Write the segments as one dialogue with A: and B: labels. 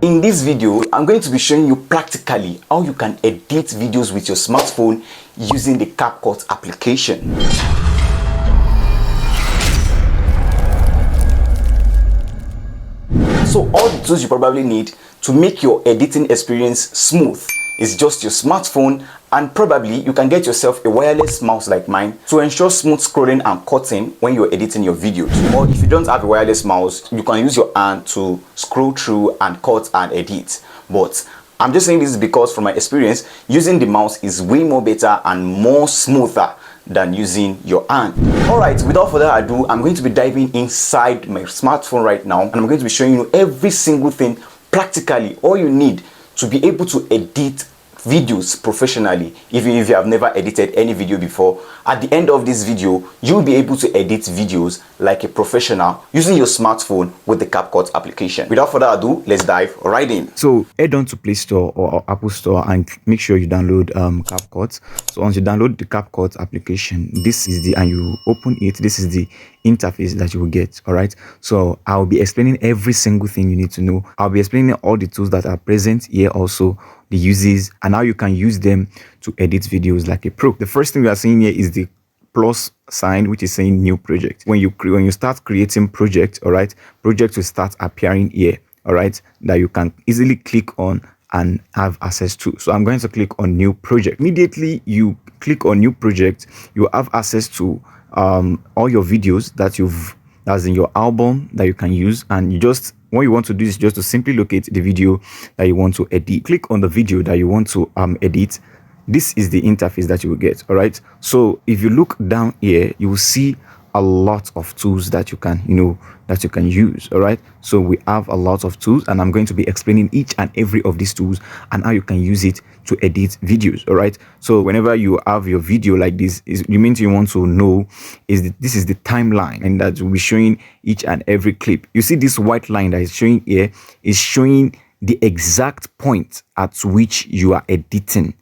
A: In this video, I'm going to be showing you practically how you can edit videos with your smartphone using the Capcut application. So all the tools you probably need to make your editing experience smooth is just your smartphone, and probably you can get yourself a wireless mouse like mine to ensure smooth scrolling and cutting when you're editing your videos. Or if you don't have a wireless mouse, you can use your hand to scroll through and cut and edit. But I'm just saying this because from my experience, using the mouse is way more better and more smoother than using your hand. Alright, without further ado, I'm going to be diving inside my smartphone right now, and I'm going to be showing you every single thing practically, all you need to be able to edit videos professionally. Even if you have never edited any video before, at the end of this video you'll be able to edit videos like a professional using your smartphone with the Capcut application. Without further ado, let's dive right in. So head on to Play Store or Apple Store and make sure you download Capcut. So once you download the Capcut application, this is the, and you open it, this is the interface that you will get. All right, so I'll be explaining every single thing you need to know. I'll be explaining all the tools that are present here, also the uses and how you can use them to edit videos like a pro. The first thing we are seeing here is the plus sign, which is saying new project. When you start creating project, all right, project will start appearing here, all right, that you can easily click on and have access to. So I'm going to click on new project. Immediately you click on new project, you have access to all your videos that's in your album that you can use, and what you want to do is just to simply locate the video that you want to edit. Click on the video that you want to edit. This is the interface that you will get. All right, so if you look down here, you will see a lot of tools that you can use. All right, so we have a lot of tools, and I'm going to be explaining each and every of these tools and how you can use it to edit videos. All right, so whenever you have your video like this, you want to know this is the timeline, and that will be showing each and every clip. You see this white line that is showing here is showing the exact point at which you are editing,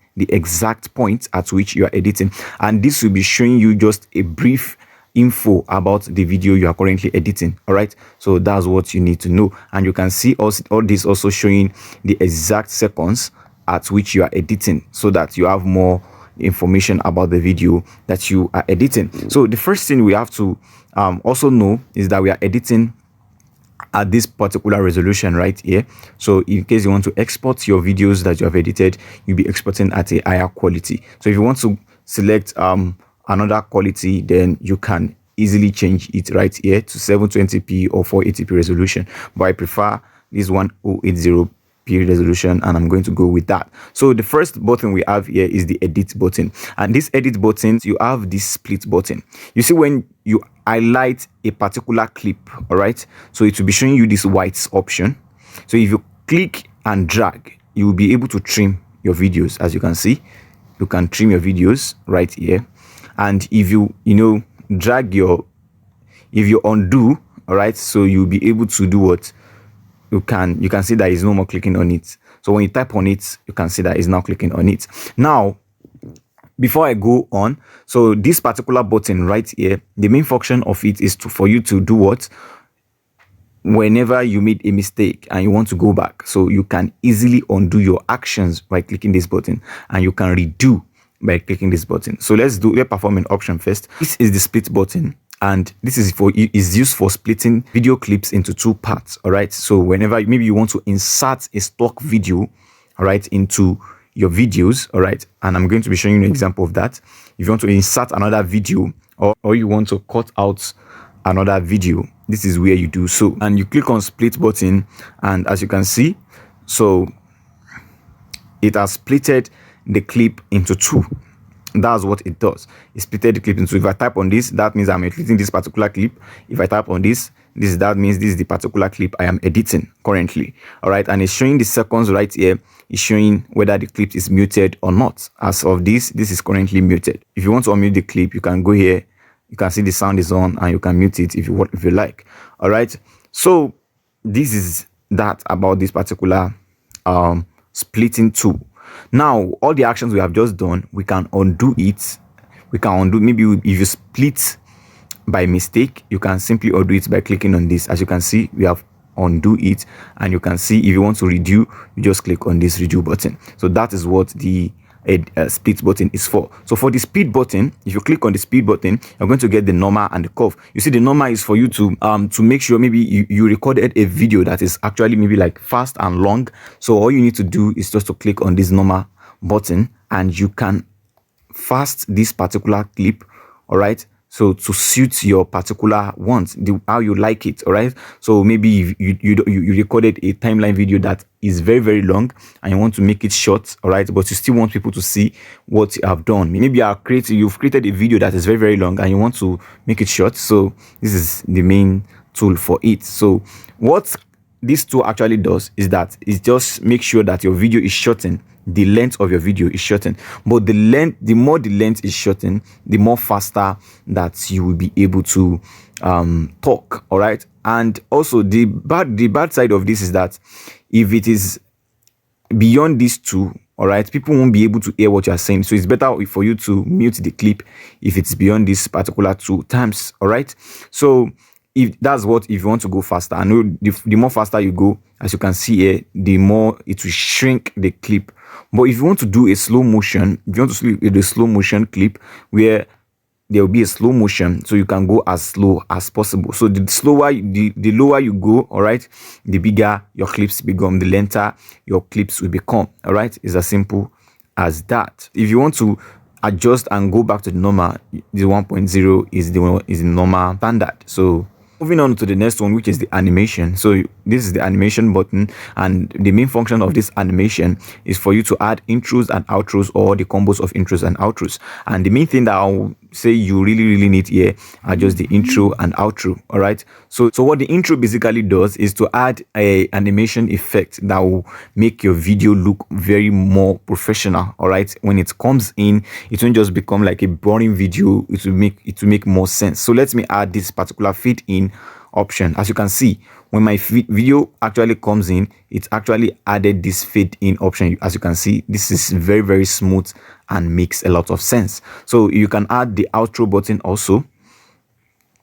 A: and this will be showing you just a brief info about the video you are currently editing. All right, so that's what you need to know, and you can see all this also showing the exact seconds at which you are editing, so that you have more information about the video that you are editing. So the first thing we have to also know is that we are editing at this particular resolution right here. So in case you want to export your videos that you have edited, you'll be exporting at a higher quality. So if you want to select another quality, then you can easily change it right here to 720p or 480p resolution, but I prefer this 1080p resolution, and I'm going to go with that. So the first button we have here is the edit button, and this edit button, you have this split button. You see when you highlight a particular clip, all right, so it will be showing you this white option. So if you click and drag, you will be able to trim your videos. As you can see, you can trim your videos right here. And if you drag if you undo, all right, so you'll be able to do what you can see that is no more clicking on it. So when you type on it, you can see that it's now clicking on it. Now before I go on, so this particular button right here, the main function of it is for you to do what? Whenever you made a mistake and you want to go back, so you can easily undo your actions by clicking this button, and you can redo by clicking this button. So let's perform an option first. This is the split button, and this is used for splitting video clips into two parts. All right, so whenever maybe you want to insert a stock video, all right, into your videos, all right, and I'm going to be showing you an example of that. If you want to insert another video, or you want to cut out another video, this is where you do so, and you click on split button, and as you can see, so it has splitted the clip into two. That's what it does. It splitted the clip into. If I type on this, that means I'm editing this particular clip. If I type on this, that means this is the particular clip I am editing currently. All right, and it's showing the seconds right here. It's showing whether the clip is muted or not. As of this is currently muted. If you want to unmute the clip, you can go here. You can see the sound is on, and you can mute it if you like. All right, so this is that about this particular splitting tool. Now all the actions we have just done, we can undo it. Maybe if you split by mistake, you can simply undo it by clicking on this. As you can see, we have undo it, and you can see if you want to redo, you just click on this redo button. So that is what the split button is for. So for the speed button, if you click on the speed button, you're going to get the normal and the curve. You see, the normal is for you to make sure maybe you recorded a video that is actually maybe like fast and long. So all you need to do is just to click on this normal button, and you can fast this particular clip, all right, so to suit your particular wants, how you like it. All right, so maybe you recorded a timeline video that is very, very long and you want to make it short, all right, but you still want people to see what you have done. Maybe you've created a video that is very, very long and you want to make it short. So this is the main tool for it. So what this tool actually does is that it just makes sure that your video is shortened. The length of your video is shortened, but the more the length is shortened, the more faster that you will be able to talk. All right, and also the bad side of this is that if it is beyond these two, all right, people won't be able to hear what you're saying. So it's better for you to mute the clip if it's beyond this particular 2 times. All right, so if you want to go faster, I know the more faster you go, as you can see here, the more it will shrink the clip. But if you want to do a slow motion, if you want to do a slow motion clip where there will be a slow motion, so you can go as slow as possible. So the lower you go, all right, the bigger your clips become, the lengther your clips will become. All right, it's as simple as that. If you want to adjust and go back to the normal, the 1.0 is the normal standard. So moving on to the next one, which is the animation. So this is the animation button, and the main function of this animation is for you to add intros and outros, or the combos of intros and outros. And the main thing that I'll say you really need here are just the intro and outro. All right, so what the intro basically does is to add a animation effect that will make your video look very more professional. All right, when it comes in, it won't just become like a boring video. It will make more sense. So let me add this particular fade in option. As you can see, when my video actually comes in, it's actually added this fade in option. As you can see, this is very smooth and makes a lot of sense. So you can add the outro button also.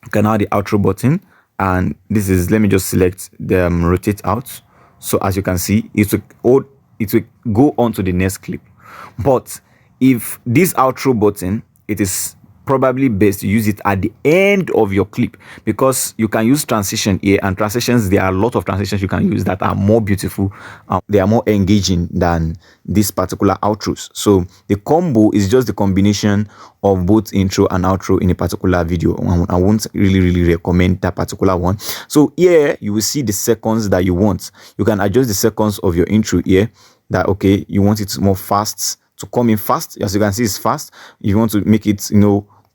A: You can add the outro button, and this is, let me just select the rotate out. So as you can see, it will go on to the next clip. But if this outro button, it is probably best to use it at the end of your clip, because you can use transition here, and transitions, there are a lot of transitions you can use that are more beautiful, they are more engaging than this particular outros. So the combo is just the combination of both intro and outro in a particular video. I won't really recommend that particular one. So here you will see the seconds that you want. You can adjust the seconds of your intro here, that okay, you want it more fast, to come in fast. As you can see, it's fast. You want to make it,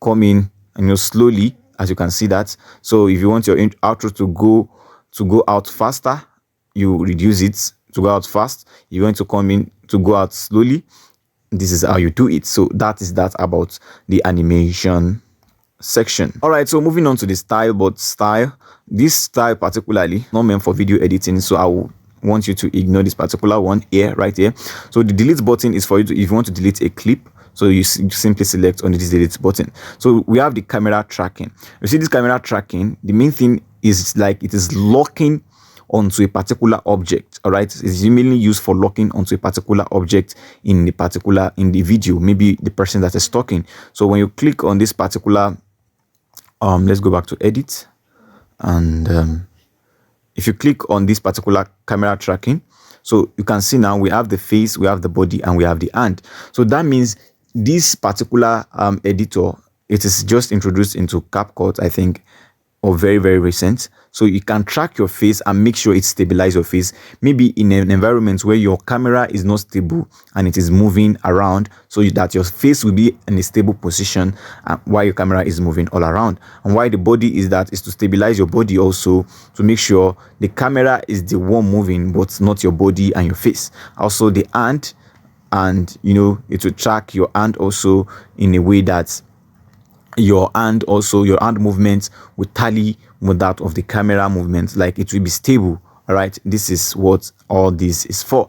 A: come in, slowly, as you can see that. So if you want your outro to go out faster, you reduce it to go out fast. You want to come in to go out slowly, this is how you do it. So that is that about the animation section. All right, so moving on to the style. But this style particularly not meant for video editing, so I will want you to ignore this particular one here, right here. So the delete button is for you to, if you want to delete a clip, so you simply select on this delete button. So we have the camera tracking. You see this camera tracking, the main thing is like it is locking onto a particular object. All right, it's mainly used for locking onto a particular object in the video, maybe the person that is talking. So when you click on this particular let's go back to edit, and if you click on this particular camera tracking, so you can see now we have the face, we have the body, and we have the hand. So that means this particular editor, it is just introduced into Capcut, I think, or very recent. So you can track your face and make sure it stabilizes your face, maybe in an environment where your camera is not stable and it is moving around, so that your face will be in a stable position while your camera is moving all around. And why the body is to stabilize your body also, to make sure the camera is the one moving but not your body and your face. Also the hand, and it will track your hand also in a way that your hand movements will tally with that of the camera movements, like it will be stable. All right, this is what all this is for.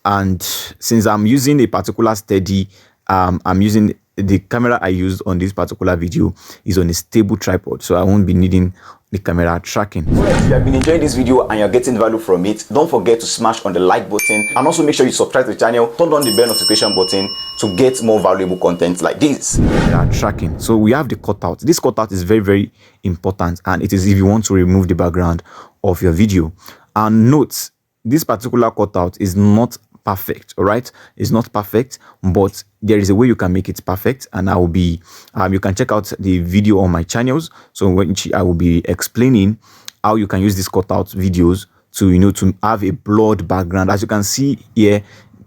A: And since I'm using a particular steady, I'm using the camera I used on this particular video is on a stable tripod, so I won't be needing the camera tracking. Alright, if you have been enjoying this video and you're getting value from it, don't forget to smash on the like button and also make sure you subscribe to the channel, turn on the bell notification button to get more valuable content like this. Camera tracking. So we have the cutout. This cutout is very important, and it is if you want to remove the background of your video. And note, this particular cutout is not perfect. All right, it's not perfect, but there is a way you can make it perfect, and I will be you can check out the video on my channels, so which I will be explaining how you can use these cutout videos to to have a blurred background. As you can see here,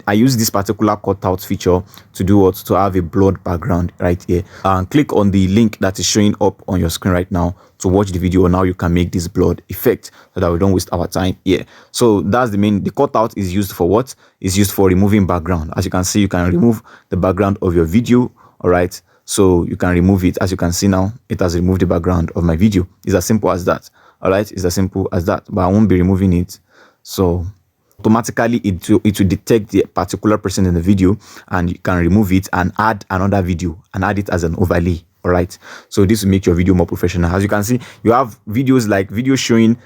A: I use this particular cutout feature to do what? To have a blurred background right here. Click on the link that is showing up on your screen right now to watch the video. Now you can make this blurred effect so that we don't waste our time here. So that's the cutout is used for what? Is used for removing background. As you can see, you can remove the background of your video. All right. So you can remove it. As you can see now, it has removed the background of my video. It's as simple as that. All right. It's as simple as that, but I won't be removing it. So automatically it will detect the particular person in the video, and you can remove it and add another video and add it as an overlay. All right, so this will make your video more professional. As you can see, you have videos like videos showing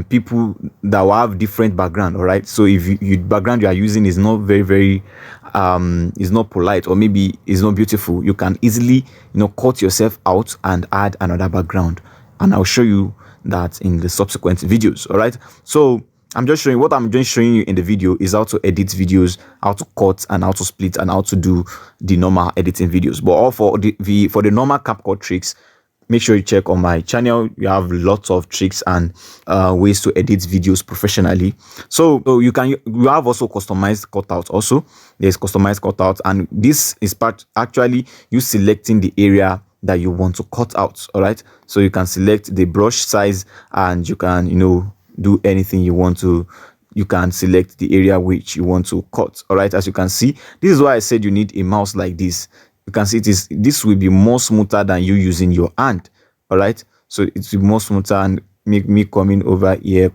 A: people that will have different background. All right, so if you background you are using is not very is not polite, or maybe is not beautiful, you can easily cut yourself out and add another background, and I'll show you that in the subsequent videos. All right, so I'm just showing you in the video is how to edit videos, how to cut and how to split, and how to do the normal editing videos. But all for the normal Capcut tricks, make sure you check on my channel. You have lots of tricks and ways to edit videos professionally. So you have also customized cutouts. Also, there's customized cutouts, and this is actually you selecting the area that you want to cut out. All right, so you can select the brush size, and you can do anything you want to. You can select the area which you want to cut. All right, as you can see, this is why I said you need a mouse like this. You can see this will be more smoother than you using your hand. All right, so it's more smoother and make me coming over here.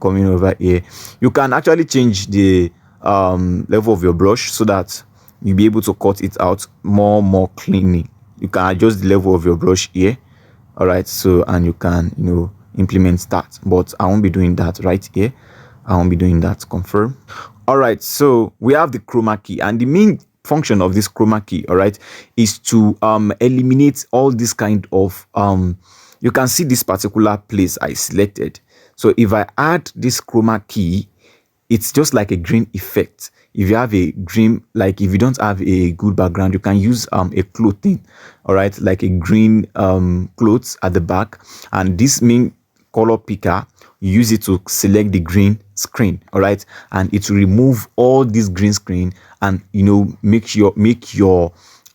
A: You can actually change the level of your brush so that you'll be able to cut it out more cleanly. You can adjust the level of your brush here. All right, so and you can implement that, but I won't be doing that right here. I won't be doing that. Confirm. All right, so we have the chroma key, and the main function of this chroma key, all right, is to eliminate all this kind of you can see this particular place I selected. So if I add this chroma key, it's just like a green effect. If you have a green, like if you don't have a good background, you can use a clothing, all right, like a green clothes at the back, and this main color picker, you use it to select the green screen. All right, and it will remove all this green screen and make your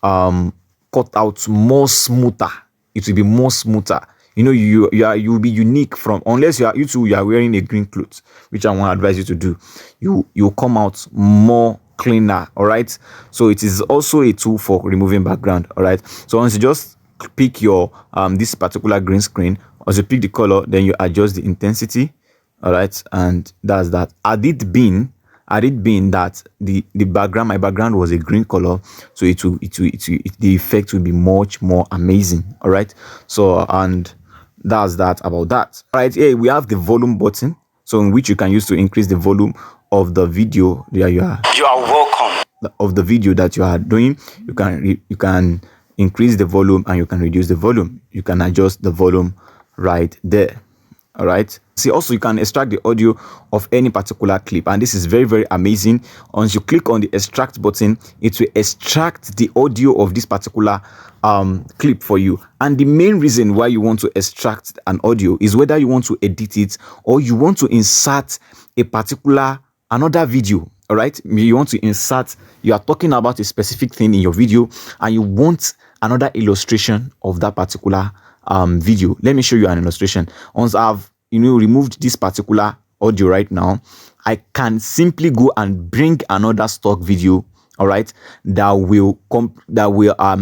A: cutouts more smoother. It will be more smoother. You will be unique from, unless you are wearing a green cloth, which I want to advise you to do. You come out more cleaner. All right, so it is also a tool for removing background. All right, so once you just pick your this particular green screen, once you pick the color, then you adjust the intensity. All right, and that's that. Had it been that my background was a green color, so the effect will be much more amazing. All right, so and that's that about that. All right, here we have the volume button, so in which you can use to increase the volume of the video that you are welcome of the video that you are doing. You can increase the volume and you can reduce the volume. You can adjust the volume right there. All right, see, also you can extract the audio of any particular clip, and this is very amazing. Once you click on the extract button, it will extract the audio of this particular clip for you. And the main reason why you want to extract an audio is whether you want to edit it or you want to insert a particular another video. All right, you want to insert, you are talking about a specific thing in your video and you want another illustration of that particular video. Let me show you an illustration. Once I've removed this particular audio right now, I can simply go and bring another stock video, all right, that will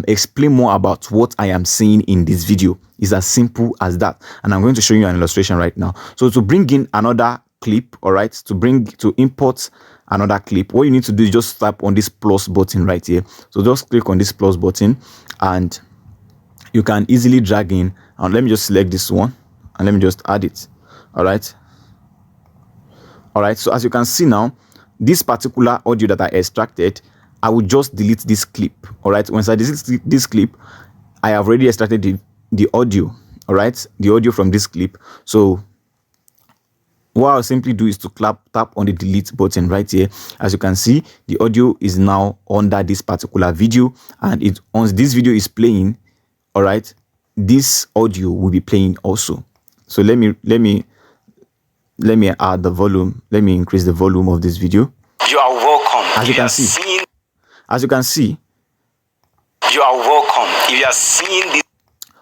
A: explain more about what I am saying in this video. It's as simple as that, and I'm going to show you an illustration right now. So to bring in another clip, all right, to import another clip, what you need to do is just tap on this plus button right here. So just click on this plus button and you can easily drag in, and let me just select this one and let me just add it. All right. So as you can see now, this particular audio that I extracted, I will just delete this clip. All right, once I delete this clip, I have already extracted the audio. All right, the audio from this clip. So what I'll simply do is to tap on the delete button right here. As you can see, the audio is now under this particular video, and once this video is playing, all right, this audio will be playing also. So let me add the volume. Let me increase the volume of this video.
B: You are welcome.
A: As you can see,
B: you are welcome. If you are seeing this,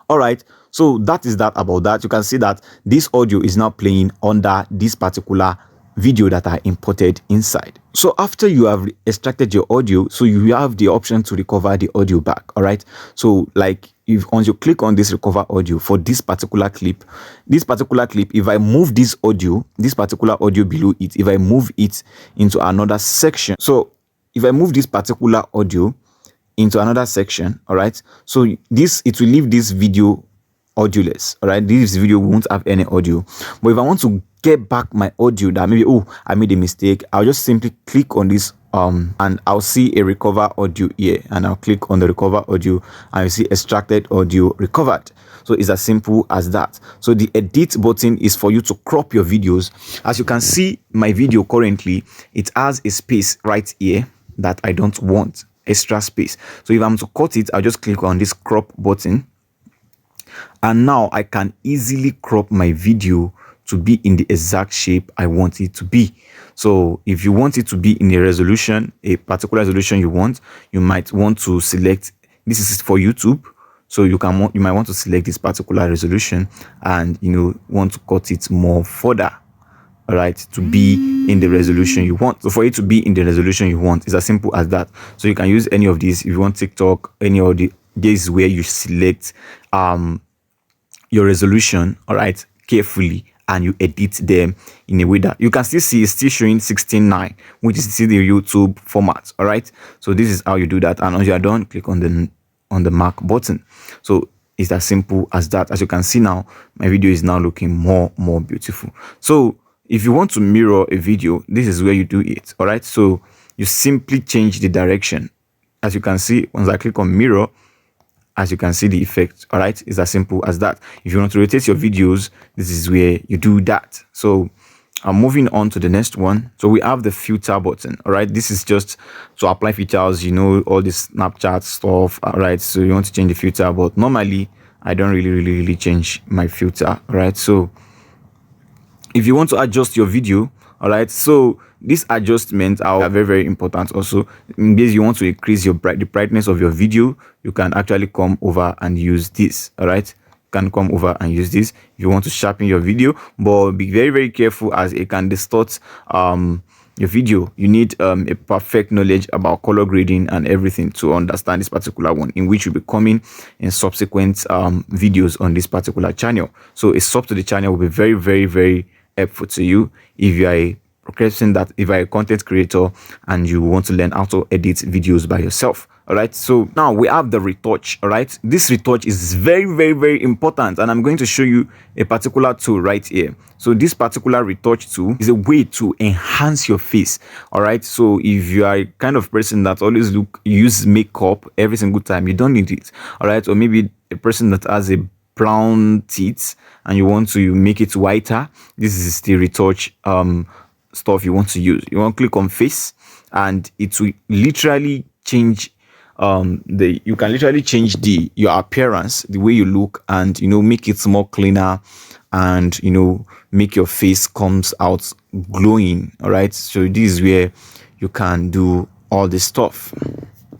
A: all right, so that is that about that. You can see that this audio is now playing under this particular video that I imported inside. So after you have extracted your audio, so you have the option to recover the audio back. All right, so like once you click on this recover audio for this particular clip, if I move this particular audio below it, if I move it into another section, so if I move this particular audio into another section, all right, so it will leave this video audioless. All right, this video won't have any audio. But if I want to get back my audio that maybe, oh, I made a mistake, I'll just simply click on this and I'll see a recover audio here, and I'll click on the recover audio and you see extracted audio recovered. So it's as simple as that. So the edit button is for you to crop your videos. As you can see, my video currently, it has a space right here that I don't want, extra space. So if I'm to cut it, I'll just click on this crop button, and now I can easily crop my video to be in the exact shape I want it to be. So if you want it to be in a particular resolution you might want to select, this is for YouTube, so you might want to select this particular resolution and want to cut it more further, all right, to be in the resolution you want. So for it to be in the resolution you want, it's as simple as that. So you can use any of these. If you want TikTok, any of this where you select your resolution, all right, carefully, and you edit them in a way that you can still see it's still showing 16:9, which is still the YouTube format. All right, so this is how you do that, and once you are done, click on the mark button. So it's as simple as that. As you can see now, my video is now looking more beautiful. So if you want to mirror a video, this is where you do it. All right, so you simply change the direction. As you can see, once I click on mirror, as you can see the effect, all right, it's as simple as that. If you want to rotate your videos, this is where you do that. So I'm moving on to the next one. So we have the filter button. All right, this is just to apply filters, all this Snapchat stuff. All right, so you want to change the filter, but normally I don't really change my filter. All right, so if you want to adjust your video, all right, so these adjustments are very important also. In case you want to increase the brightness of your video, you can actually come over and use this. All right, you can come over and use this if you want to sharpen your video, but be very careful as it can distort your video. You need a perfect knowledge about color grading and everything to understand this particular one, in which will be coming in subsequent videos on this particular channel. So a sub to the channel will be very helpful to you if you are if you're a content creator and you want to learn how to edit videos by yourself. All right, so now we have the retouch. All right, this retouch is very important, and I'm going to show you a particular tool right here. So this particular retouch tool is a way to enhance your face. All right, so if you are a kind of person that always use makeup every single time, you don't need it. All right, or maybe a person that has a brown teeth and you want to make it whiter, this is the retouch stuff you want to use. You want to click on face, and it will literally change you can literally change your appearance, the way you look, and make it more cleaner, and make your face comes out glowing. All right, so this is where you can do all this stuff.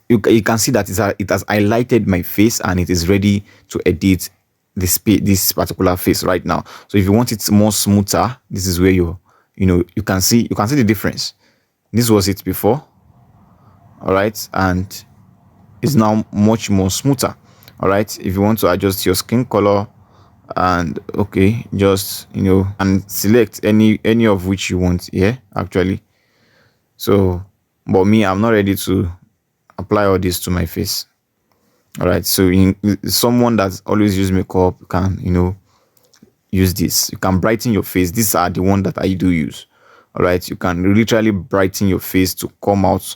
A: You can see that it has highlighted my face and it is ready to edit this particular face right now. So if you want it more smoother, this is where you can see the difference. This was it before, all right, and it's now much more smoother. All right, if you want to adjust your skin color, and okay, just and select any of which you want here actually. So but me, I'm not ready to apply all this to my face. All right, so someone that's always use makeup can use this. You can brighten your face. These are the one that I do use. All right, you can literally brighten your face to come out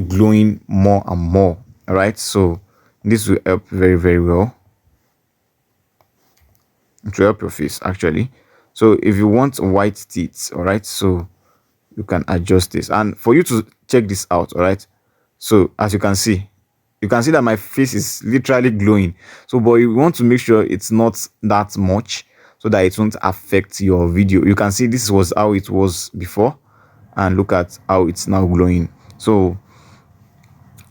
A: glowing more and more. All right, so this will help very, very well. It will help your face actually. So if you want white teeth, all right, so you can adjust this. And for you to check this out, all right, so as you can see that my face is literally glowing. So but you want to make sure it's not that much so that it won't affect your video. You can see this was how it was before, and look at how it's now glowing. So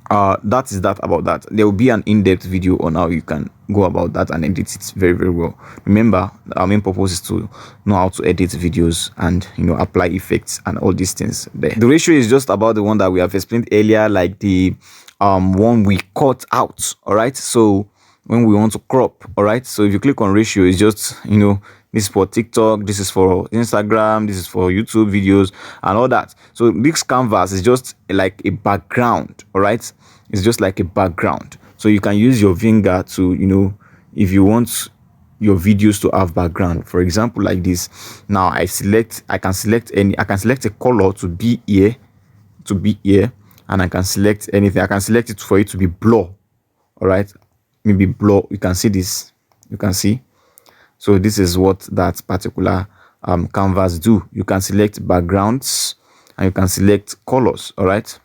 A: that is that about that. There will be an in-depth video on how you can go about that and edit it very, very well. Remember, our main purpose is to know how to edit videos and, you know, apply effects and all these things there. The ratio is just about the one that we have explained earlier, like the one we cut out. All right, so when we want to crop, all right, so if you click on ratio, it's just, you know, this is for TikTok, this is for Instagram, this is for YouTube videos and all that. So this canvas is just like a background. All right, it's just like a background. So you can use your finger to, you know, if you want your videos to have background, for example, like this. Now I can select a color to be here, and I can select anything. I can select it for it to be blur. All right, maybe blur. You can see this, you can see. So this is what that particular canvas do. You can select backgrounds and you can select colors. All right,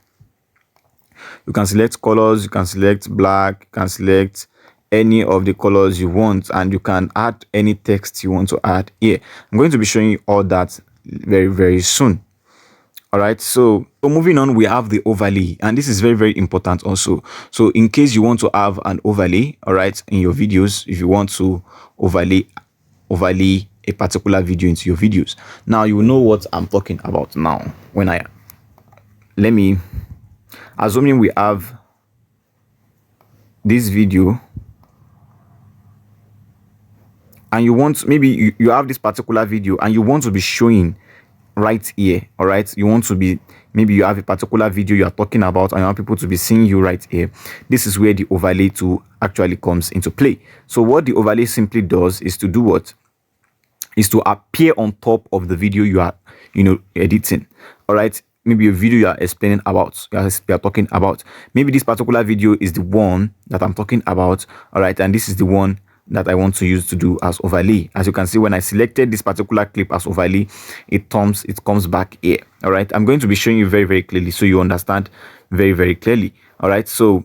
A: you can select colors, you can select black, you can select any of the colors you want, and you can add any text you want to add here. I'm going to be showing you all that very, very soon. All right, so moving on, we have the overlay, and this is very, very important also. So in case you want to have an overlay, all right, in your videos, if you want to overlay a particular video into your videos, now you know what I'm talking about. Now let me assuming we have this video and you want, maybe you have this particular video and you want to be showing right here. All right, you want to be, maybe you have a particular video you are talking about and you want people to be seeing you right here. This is where the overlay tool actually comes into play. So what the overlay simply does is to do what? Is to appear on top of the video you are, you know, editing. All right, maybe a video you are explaining about, you are talking about. Maybe this particular video is the one that I'm talking about. All right, and this is the one that I want to use to do as overlay. As you can see, when I selected this particular clip as overlay, it comes back here. All right, I'm going to be showing you very, very clearly so you understand very, very clearly. All right, so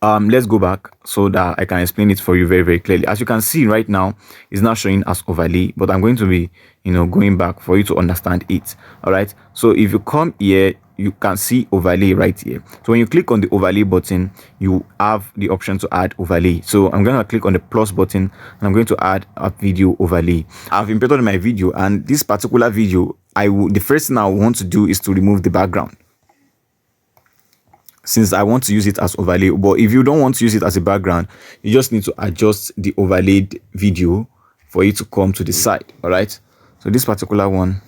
A: let's go back so that I can explain it for you very, very clearly. As you can see right now, it's not showing as overlay, but I'm going to be, you know, going back for you to understand it. All right, so if you come here, you can see overlay right here. So when you click on the overlay button, you have the option to add overlay. So I'm going to click on the plus button and I'm going to add a video overlay. I've imported my video, and this particular video, the first thing I want to do is to remove the background, since I want to use it as overlay. But if you don't want to use it as a background, you just need to adjust the overlaid video for it to come to the side. All right, so this particular one,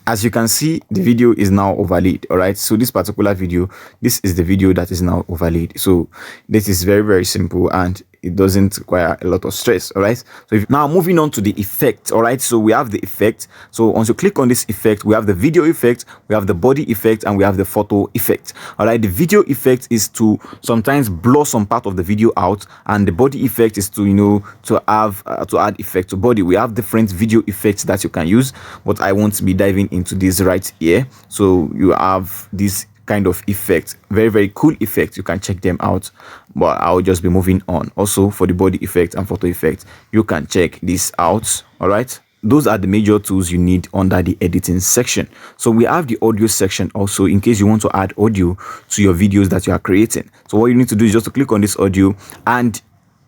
A: as you can see, the video is now overlaid. All right, so this particular video, this is the video that is now overlaid. So this is very, very simple and it doesn't require a lot of stress. All right, so now moving on to the effect. All right, so we have the effect. So once you click on this effect, we have the video effect, we have the body effect, and we have the photo effect. All right, the video effect is to sometimes blur some part of the video out, and the body effect is to, you know, to have to add effect to body. We have different video effects that you can use, but I won't be diving into this right here. So you have this kind of effect, very, very cool effect. You can check them out, but I'll just be moving on. Also for the body effect and photo effect, you can check this out. All right, those are the major tools you need under the editing section. So we have the audio section also, in case you want to add audio to your videos that you are creating. So what you need to do is just to click on this audio, and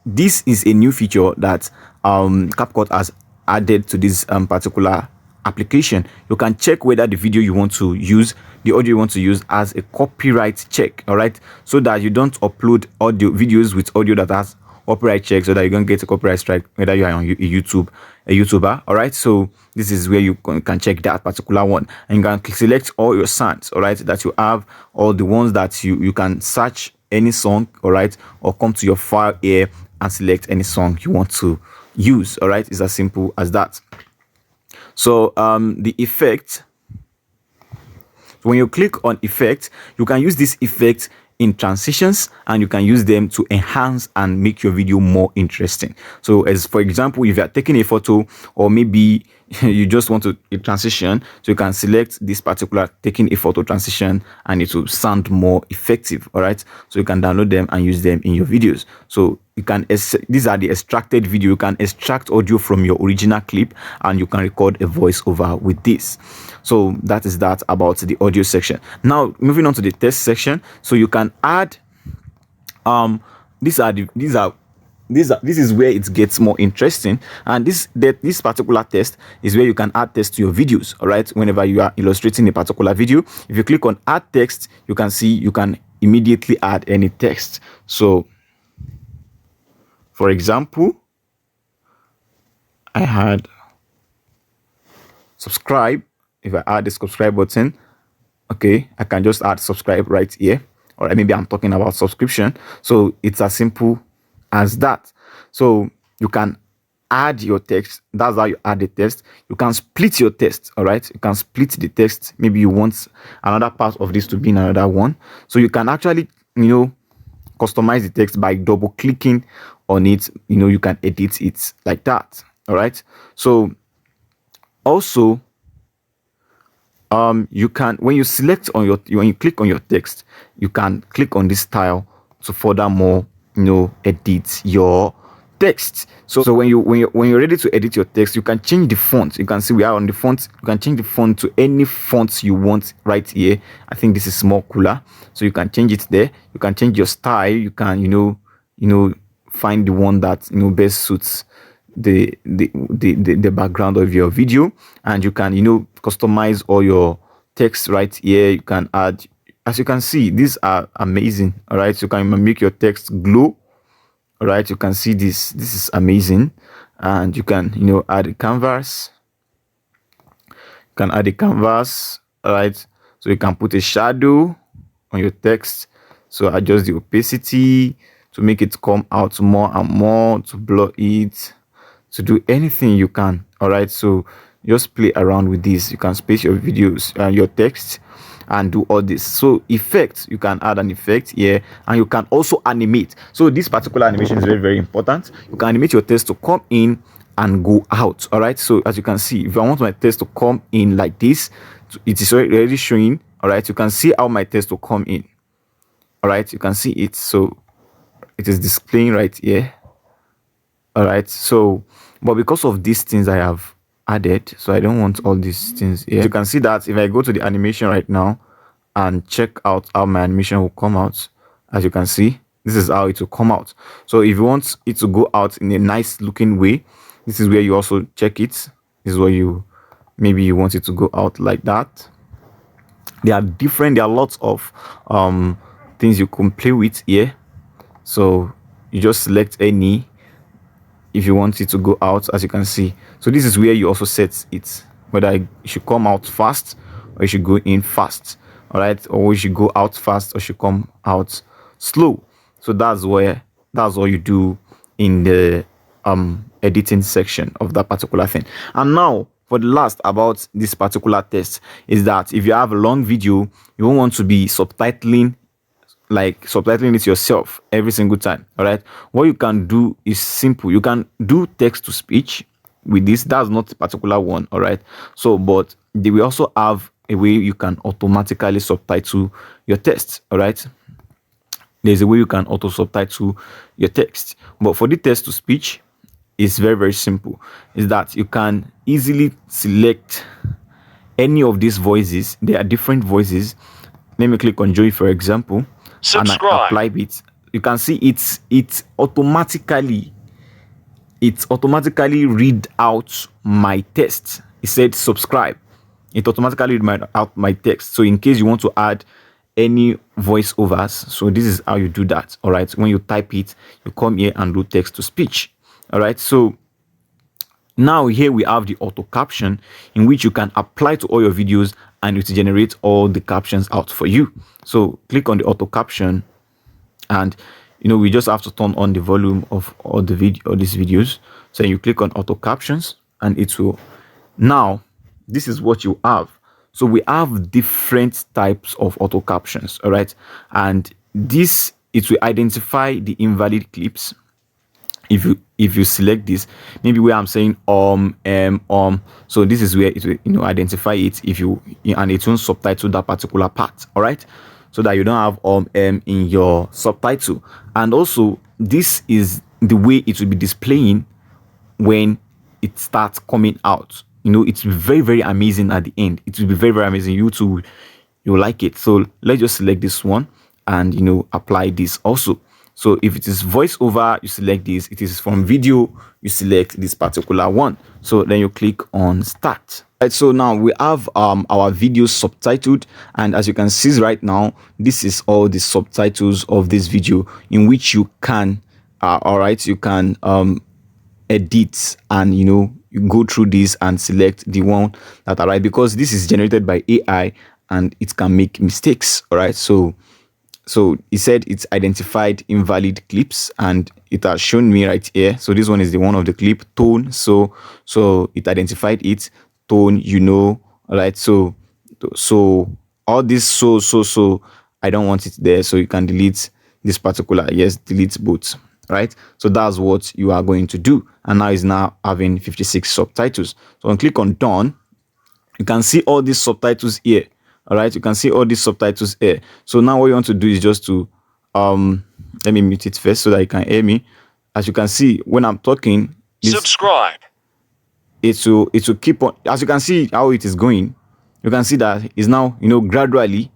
A: this is a new feature that Capcut has added to this particular application. You can check whether the video you want to use, the audio you want to use, has a copyright check. All right, so that you don't upload audio videos with audio that has copyright checks, so that you're gonna get a copyright strike, whether you are on a YouTuber. All right, so this is where you can check that particular one, and you can select all your sounds, all right, that you have, or the ones that you can search any song, all right, or come to your file here and select any song you want to use. All right, it's as simple as that. So the effect, when you click on effect, you can use this effect in transitions, and you can use them to enhance and make your video more interesting. So as for example, if you are taking a photo, or maybe you just want to a transition, so you can select this particular taking a photo transition, and it will sound more effective. All right, so you can download them and use them in your videos. So you can, these are the extracted video. You can extract audio from your original clip, and you can record a voiceover with this. So that is that about the audio section. Now moving on to the text section. So you can add this is where it gets more interesting, and this particular text is where you can add text to your videos. All right, whenever you are illustrating a particular video, if you click on add text, you can see you can immediately add any text. So for example, I had subscribe. If I add the subscribe button, okay, I can just add subscribe right here. Or maybe I'm talking about subscription. So it's as simple as that. So you can add your text. That's how you add the text. You can split your text. All right, you can split the text. Maybe you want another part of this to be in another one. So you can actually, customize the text by double clicking on it. You can edit it like that. All right. So also, you can, when you select on when you click on your text, you can click on this tile to furthermore edit your text. So when you're ready to edit your text, you can change the font. You can see we are on the font. You can change the font to any font you want right here. I think this is more cooler, so you can change it there. You can change your style. You can find the one that best suits the background of your video, and you can customize all your text right here. You can add, as you can see, these are amazing. All right, so you can make your text glow. All right, you can see this is amazing, and you can add a canvas. You can add a canvas. All right, so you can put a shadow on your text, so adjust the opacity to make it come out more and more, to blur it, to do anything you can. All right, so just play around with this. You can space your videos and your text and do all this. So effects, you can add an effect here, and you can also animate. So this particular animation is very, very important. You can animate your text to come in and go out. All right, so as you can see, if I want my text to come in like this, it is already showing. All right, you can see how my text will come in. All right, you can see it, so it is displaying right here. All right, so but because of these things I have added, so I don't want all these things here. You can see that if I go to the animation right now and check out how my animation will come out, as you can see, this is how it will come out. So if you want it to go out in a nice looking way, this is where you also check it. This is where maybe you want it to go out like that. There are lots of things you can play with here. So you just select any if you want it to go out, as you can see. So this is where you also set it, whether it should come out fast or it should go in fast. All right, or it should go out fast or should come out slow. So that's what you do in the editing section of that particular thing. And now for the last about this particular test is that if you have a long video, you won't want to be subtitling it yourself every single time. All right, what you can do is simple. You can do text to speech with this. That's not a particular one. All right, so but we also have a way you can automatically subtitle your text. All right, there's a way you can auto subtitle your text, but for the text to speech, it's very, very simple. Is that you can easily select any of these voices. There are different voices. Let me click on Joey, for example,
B: Subscribe.
A: and I apply it. You can see it automatically read out my text. It said subscribe. It automatically read out my text. So in case you want to add any voiceovers. So this is how you do that. All right, when you type it, you come here and do text to speech. All right, so now here we have the auto caption, in which you can apply to all your videos and it will generate all the captions out for you. So click on the auto caption, and we just have to turn on the volume of all these videos. So you click on auto captions and it will, now this is what you have. So we have different types of auto captions. All right, and this, it will identify the invalid clips. If you select this, maybe where I'm saying so this is where it will identify it, if you, and it won't subtitle that particular part. All right, so that you don't have in your subtitle. And also, this is the way it will be displaying when it starts coming out. It's very, very amazing at the end. It will be very, very amazing. You'll like it. So let's just select this one and apply this also. So if it is voiceover, you select this. It is from video, you select this particular one. So then you click on start. Right, so now we have our video subtitled, and as you can see right now, this is all the subtitles of this video, in which you can all right, you can edit, and you go through this and select the one that are right, because this is generated by AI and it can make mistakes. All right, so it said it's identified invalid clips, and it has shown me right here. So this one is the one of the clip tone. So it identified it tone, all right. So all this, so I don't want it there, so you can delete this particular, yes, delete both. Right, so that's what you are going to do. And now it's now having 56 subtitles. So when click on done, you can see all these subtitles here. All right, you can see all these subtitles here. So now what you want to do is just to let me mute it first so that you can hear me. As you can see, when I'm talking,
C: subscribe,
A: it will keep on. As you can see how it is going, you can see that it's now gradually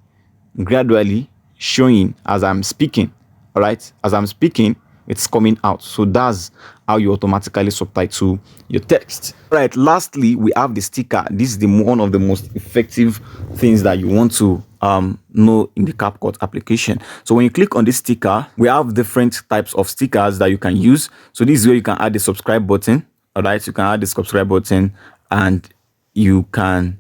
A: showing as I'm speaking. All right, as I'm speaking, it's coming out. So that's how you automatically subtitle your text. All right, lastly, we have the sticker. This is one of the most effective things that you want to know in the Capcut application. So when you click on this sticker, we have different types of stickers that you can use. So this is where you can add the subscribe button. All right, you can add the subscribe button, and you can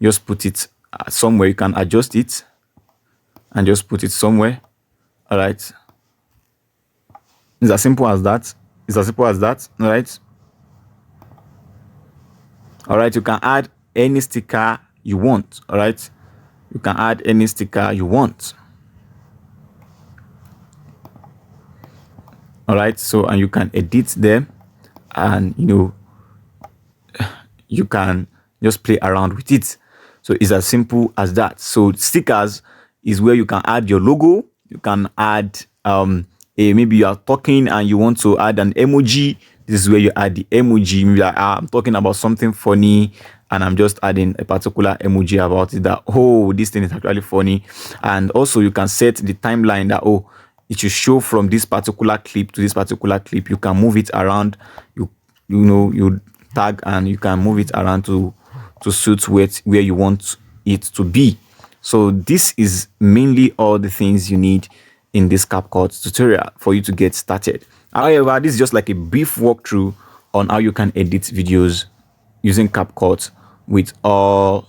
A: just put it somewhere. You can adjust it and just put it somewhere. All right, it's as simple as that. It's as simple as that. All right. All right, you can add any sticker you want. All right, you can add any sticker you want. All right, so, and you can edit them, and you can just play around with it. So it's as simple as that. So stickers is where you can add your logo. You can add maybe you are talking and you want to add an emoji. This is where you add the emoji. Maybe I'm talking about something funny and I'm just adding a particular emoji about it, that this thing is actually funny. And also you can set the timeline that it should show from this particular clip to this particular clip. You can move it around. You tag and you can move it around to suit where you want it to be. So this is mainly all the things you need in this Capcut tutorial for you to get started. However, this is just like a brief walkthrough on how you can edit videos using Capcut with your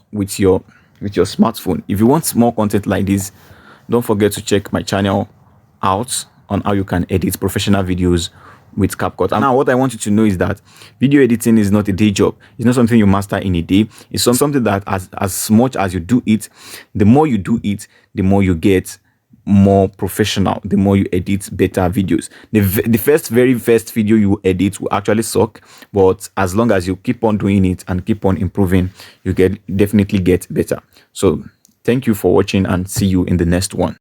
A: smartphone. If you want more content like this, don't forget to check my channel out on how you can edit professional videos with Capcut. And now what I want you to know is that video editing is not a day job. It's not something you master in a day. It's something that as much as you do it, the more you do it, the more you get more professional, the more you edit better videos. The very first video you edit will actually suck, but as long as you keep on doing it and keep on improving, you definitely get better. So thank you for watching, and see you in the next one.